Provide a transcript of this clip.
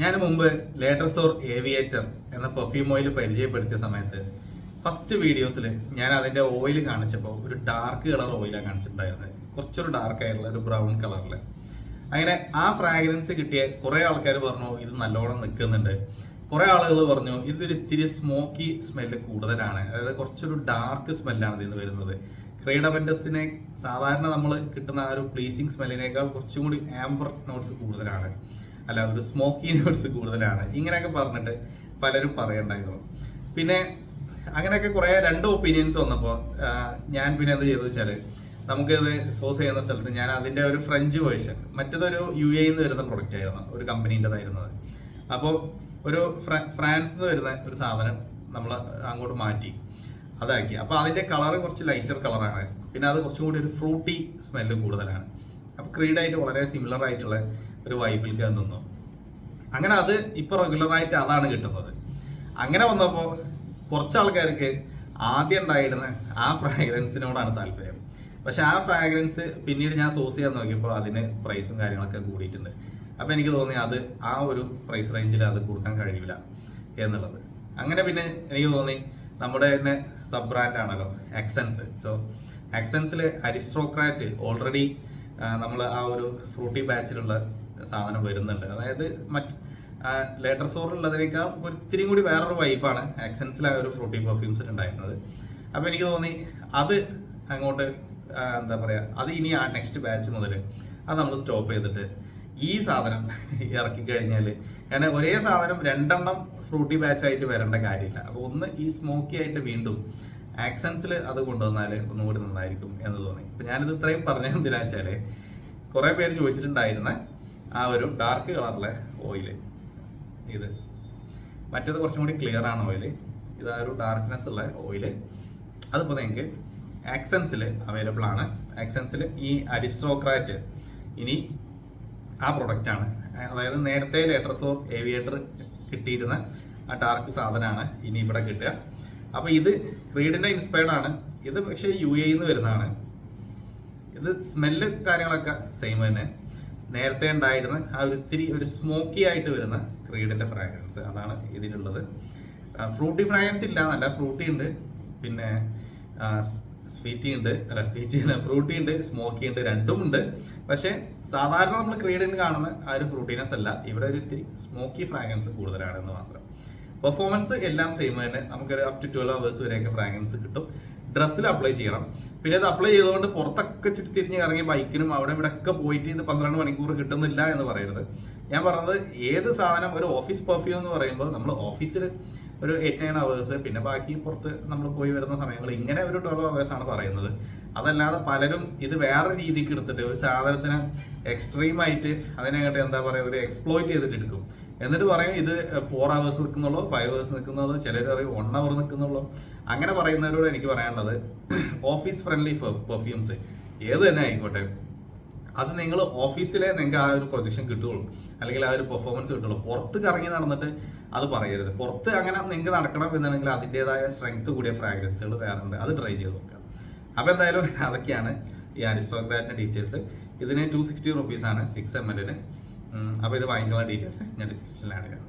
ഞാൻ മുമ്പ് ലേറ്റർസോർ ഏവിയേറ്റർ എന്ന പെർഫ്യൂം ഓയിൽ പരിചയപ്പെടുത്തിയ സമയത്ത് ഫസ്റ്റ് വീഡിയോസിൽ ഞാൻ അതിന്റെ ഓയിൽ കാണിച്ചപ്പോൾ ഒരു ഡാർക്ക് കളർ ഓയിലാണ് കാണിച്ചിട്ടുണ്ടായിരുന്നത്. കുറച്ചൊരു ഡാർക്ക് ആയിട്ടുള്ള ഒരു ബ്രൗൺ കളറിൽ. അങ്ങനെ ആ ഫ്രാഗ്രൻസ് കിട്ടിയ കുറെ ആൾക്കാർ പറഞ്ഞു ഇത് നല്ലോണം നിൽക്കുന്നുണ്ട്. കുറെ ആളുകൾ പറഞ്ഞു ഇതൊരു ഇത്തിരി സ്മോക്കി സ്മെല്ല് കൂടുതലാണ്, അതായത് കുറച്ചൊരു ഡാർക്ക് സ്മെല്ലാണ് ഇതിന് വരുന്നത്. ക്രീഡവെന്റസിനെ സാധാരണ നമ്മൾ കിട്ടുന്ന ആ ഒരു പ്ലീസിങ് സ്മെല്ലിനേക്കാൾ കുറച്ചും കൂടി ആംബർ നോട്ട്സ് കൂടുതലാണ്, അല്ല ഒരു സ്മോക്കി നോട്ട്സ് കൂടുതലാണ്, ഇങ്ങനെയൊക്കെ പറഞ്ഞിട്ട് പലരും പറയണ്ടായിരുന്നു. പിന്നെ അങ്ങനെയൊക്കെ കുറെ രണ്ട് ഒപ്പീനിയൻസ് വന്നപ്പോൾ ഞാൻ പിന്നെ എന്ത് ചെയ്തു വെച്ചാൽ നമുക്കത് സോഴ്സ് ചെയ്യുന്ന സ്ഥലത്ത് ഞാൻ അതിൻ്റെ ഒരു ഫ്രഞ്ച് വേർഷൻ, മറ്റേതൊരു UAE നിന്ന് വരുന്ന പ്രൊഡക്റ്റ് ആയിരുന്നു, ഒരു കമ്പനീൻ്റെതായിരുന്നത്. അപ്പോൾ ഒരു ഫ്രാൻസിൽ നിന്ന് വരുന്ന ഒരു സാധനം നമ്മൾ അങ്ങോട്ട് മാറ്റി അതാക്കി. അപ്പോൾ അതിൻ്റെ കളർ കുറച്ച് ലൈറ്റർ കളറാണ്, പിന്നെ അത് കുറച്ചും കൂടി ഒരു ഫ്രൂട്ടി സ്മെല്ല് കൂടുതലാണ്. അപ്പോൾ ക്രീഡായിട്ട് വളരെ സിമിലർ ആയിട്ടുള്ള ഒരു വൈബിലേക്ക് അത് നിന്നു. അങ്ങനെ അത് ഇപ്പോൾ റെഗുലറായിട്ട് അതാണ് കിട്ടുന്നത്. അങ്ങനെ വന്നപ്പോൾ കുറച്ച് ആൾക്കാർക്ക് ആദ്യം ഉണ്ടായിരുന്ന ആ ഫ്രാഗ്രൻസിനോടാണ് താല്പര്യം. പക്ഷെ ആ ഫ്രാഗ്രൻസ് പിന്നീട് ഞാൻ സോഴ്സ് ചെയ്യാൻ നോക്കിയപ്പോൾ അതിന് പ്രൈസും കാര്യങ്ങളൊക്കെ കൂടിയിട്ടുണ്ട്. അപ്പോൾ എനിക്ക് തോന്നി അത് ആ ഒരു പ്രൈസ് റേഞ്ചിൽ അത് കൊടുക്കാൻ കഴിയില്ല എന്നുള്ളത്. അങ്ങനെ പിന്നെ എനിക്ക് തോന്നി നമ്മുടെ തന്നെ സബ് ബ്രാൻഡ് ആണല്ലോ എക്സെൻസ്. സോ എക്സെൻസിൽ അരിസ്ട്രോക്രാറ്റ് ഓൾറെഡി നമ്മൾ ആ ഒരു ഫ്രൂട്ടി ബാച്ചിലുള്ള സാധനം വരുന്നുണ്ട്. അതായത് ലേറ്റർസോറിലുള്ളതിനേക്കാൾ ഒത്തിരി കൂടി വേറൊരു വൈബാണ് എക്സെൻസിൽ ആ ഒരു ഫ്രൂട്ടി പെർഫ്യൂംസിൽ ഉണ്ടായിരുന്നത്. അപ്പോൾ എനിക്ക് തോന്നി അത് അങ്ങോട്ട് എന്താ പറയുക, അത് ഇനി ആ നെക്സ്റ്റ് ബാച്ച് മുതൽ അത് നമ്മൾ സ്റ്റോപ്പ് ചെയ്തിട്ട് ഈ സാധനം ഇറക്കി കഴിഞ്ഞാൽ, കാരണം ഒരേ സാധനം രണ്ടെണ്ണം ഫ്രൂട്ടി ബാച്ചായിട്ട് വരേണ്ട കാര്യമില്ല. അപ്പോൾ ഒന്ന് ഈ സ്മോക്കി ആയിട്ട് വീണ്ടും ആക്സൻസിൽ അത് കൊണ്ടുവന്നാൽ ഒന്നുകൂടി നന്നായിരിക്കും എന്ന് തോന്നി. ഇപ്പം ഞാനിത് ഇത്രയും പറഞ്ഞത് എന്തിനാ വെച്ചാൽ കുറേ പേര് ചോദിച്ചിട്ടുണ്ടായിരുന്ന ആ ഒരു ഡാർക്ക് കളറിലെ ഓയില്, ഇത് മറ്റേത് കുറച്ചും കൂടി ക്ലിയർ ആണ് ഓയില്, ഇതാ ഒരു ഡാർക്ക്നെസ് ഉള്ള ഓയില്, അതിപ്പോൾ നിങ്ങൾക്ക് ആക്സൻസിൽ അവൈലബിൾ ആണ്. ആക്സൻസിൽ ഈ അരിസ്ട്രോക്രാറ്റ് ഇനി ആ പ്രൊഡക്റ്റാണ്, അതായത് നേരത്തെ ലേറ്റർസോർ ഏവിയേറ്റർ കിട്ടിയിരുന്ന ആ ഡാർക്ക് സാധനമാണ് ഇനി ഇവിടെ കിട്ടുക. അപ്പോൾ ഇത് ക്രീഡിൻ്റെ ഇൻസ്പയർഡ് ആണ്. ഇത് പക്ഷേ UAE നിന്ന് വരുന്നതാണ്. ഇത് സ്മെല്ല് കാര്യങ്ങളൊക്കെ സെയിം തന്നെ. നേരത്തെ ഉണ്ടായിരുന്ന ആ ഒരു ഇത്തിരി ഒരു സ്മോക്കി ആയിട്ട് വരുന്ന ക്രീഡിൻ്റെ ഫ്രാഗ്രൻസ് അതാണ് ഇതിലുള്ളത്. ഫ്രൂട്ടി ഫ്രാഗ്രൻസ് ഇല്ല എന്നല്ല, ഫ്രൂട്ടി ഉണ്ട്, പിന്നെ സ്വീറ്റി ഉണ്ട്, അല്ല സ്വീറ്റി അല്ല ഫ്രൂട്ടി ഉണ്ട്, സ്മോക്കി ഉണ്ട്, രണ്ടും ഉണ്ട്. പക്ഷെ സാധാരണ നമ്മൾ ക്രീഡിന് കാണുന്ന ആ ഒരു ഫ്രൂട്ടിനെസ് അല്ല, ഇവിടെ ഒരു ഇത്തിരി സ്മോക്കി ഫ്രാഗ്രൻസ് കൂടുതലാണെന്ന് മാത്രം. പെർഫോമൻസ് എല്ലാം സെയിം തന്നെ. നമുക്കൊരു അപ് ടു 12 hours വരെയൊക്കെ ഫ്രാഗ്രൻസ് കിട്ടും. ഡ്രസ്സിൽ അപ്ലൈ ചെയ്യണം. പിന്നെ അത് അപ്ലൈ ചെയ്തുകൊണ്ട് പുറത്തൊക്കെ ചുറ്റിത്തിരിഞ്ഞ് ഇറങ്ങി ബൈക്കിനും അവിടെ ഇവിടെ ഒക്കെ പോയിട്ട് ഇത് 12 മണിക്കൂർ കിട്ടുന്നില്ല എന്ന് പറയരുത്. ഞാൻ പറഞ്ഞത് ഏത് സാധനം ഒരു ഓഫീസ് പെർഫ്യൂം എന്ന് പറയുമ്പോൾ നമ്മൾ ഓഫീസിൽ ഒരു 8-9 hours, പിന്നെ ബാക്കി പുറത്ത് നമ്മൾ പോയി വരുന്ന സമയങ്ങൾ ഇങ്ങനെ ഒരു 12 hours ആണ് പറയുന്നത്. അതല്ലാതെ പലരും ഇത് വേറെ രീതിക്ക് എടുത്തിട്ട് ഒരു സാധനത്തിന് എക്സ്ട്രീമായിട്ട് അതിനെങ്ങോട്ട് എന്താ പറയുക ഒരു എക്സ്പ്ലോയിറ്റ് ചെയ്തിട്ട് എടുക്കും. എന്നിട്ട് പറയും ഇത് 4 hours നിൽക്കുന്നുള്ളൂ, 5 hours നിൽക്കുന്നുള്ളൂ, ചിലർ പറയും 1 hour നിൽക്കുന്നുള്ളൂ. അങ്ങനെ പറയുന്നവരോട് എനിക്ക് പറയാനുള്ളത് ഓഫീസ് ഫ്രണ്ട്ലി പെർഫ്യൂംസ് ഏത് തന്നെ ആയിക്കോട്ടെ, അത് നിങ്ങൾ ഓഫീസിലെ നിങ്ങൾക്ക് ആ ഒരു പ്രൊജക്ഷൻ കിട്ടുള്ളൂ, അല്ലെങ്കിൽ ആ ഒരു പെർഫോമൻസ് കിട്ടുള്ളൂ. പുറത്ത് കറങ്ങി നടന്നിട്ട് അത് പറയരുത്. പുറത്ത് അങ്ങനെ നിങ്ങൾക്ക് നടക്കണം എന്നുണ്ടെങ്കിൽ അതിൻ്റെതായ സ്ട്രെങ്ത് കൂടിയ ഫ്രാഗ്രൻസുകൾ വേറെ ഉണ്ട്, അത് ട്രൈ ചെയ്ത് നോക്കാം. അപ്പോൾ എന്തായാലും അതൊക്കെയാണ് ഈ അരിസ്ട്രോക്രാറ്റിൻ്റെ ഡീറ്റെയിൽസ്. ഇതിന് 260 rupees ആണ് 6 ml. അപ്പോൾ ഇത് വാങ്ങിക്കാനുള്ള ഡീറ്റെയിൽസ് ഞാൻ ഡിസ്ക്രിപ്ഷനിൽ ആഡ് ചെയ്യാം.